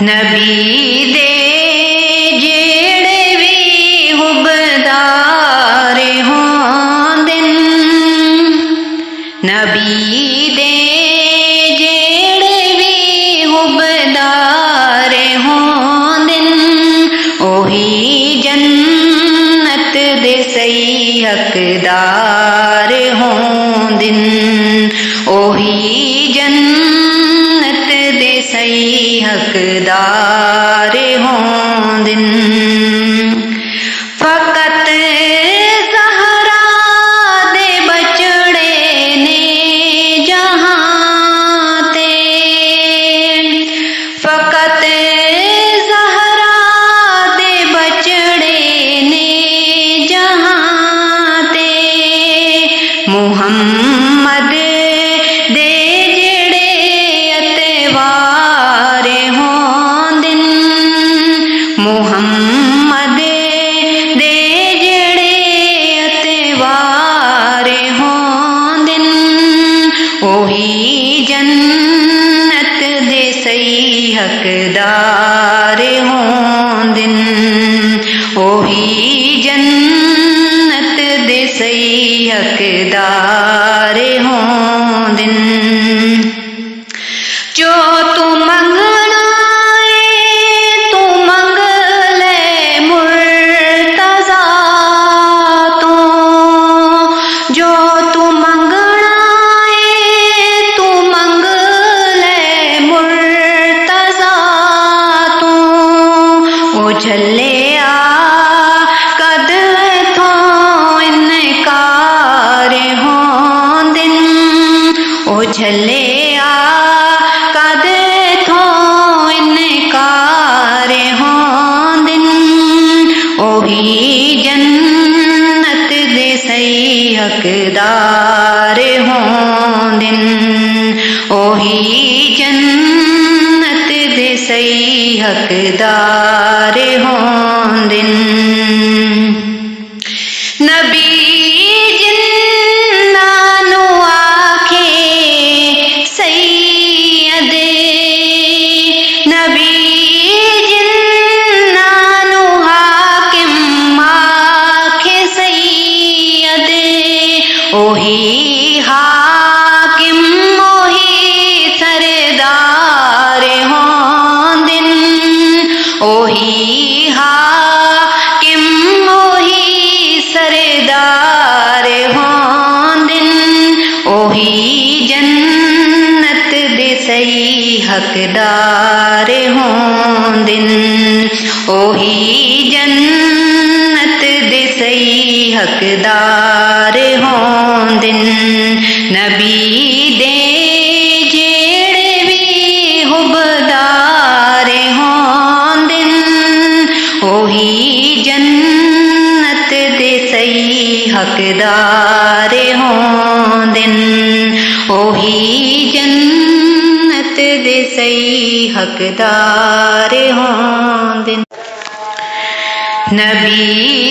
نبی دے جیڑے بھی حبدار ہوندن، نبی دے جیڑے بھی حبدار ہوندن، اوہی جنت دے صحیح حقدار ہوندن، اوہی جنت دے صحیح حقدار ہوندن۔ فقط زہرا دے بچڑے نے جہاں تے، فقط زہرا دے بچڑے نے جہاں تے، محمد دے جڑے اتوار ہوندن، محمد دے جڑے اتوار ہوندن، اوہی جنت دے صحیح حقدار ہوندن، اوہی جنت دے صحیح حقدار ہوندن۔ جو تو منگنا ہے تو منگ لے مرتضیٰ تو، جو تو منگنا ہے تو منگ لے مرتضیٰ تو، او جھلے آ کد تھوں انکار ہوندن، او جھلے آ کد تھوں انکار ہوندن، اوہی جنت دے صحیح حقدار ہوندن، اوہی جنت دے صحیح حقدار ہوندن۔ نبی جنہاں نوں آکھے سید، نبی جنہاں نوں حاکم آکھے سید، اوہی حاکم اوہی سردار ہوندن، اوہی حاکم اوہی سردار ہوندن، اوہی جنت دے صحیح حقدار ہوندن، اوہی جنت دے صحیح حقدار ہوندن۔ نبی دے جیڑے بھی حبدار ہوندن، اوہی جنت دے صحیح حقدار ہوندن، اوہی جنت دے صحیح حقدار ہوندن۔ نبی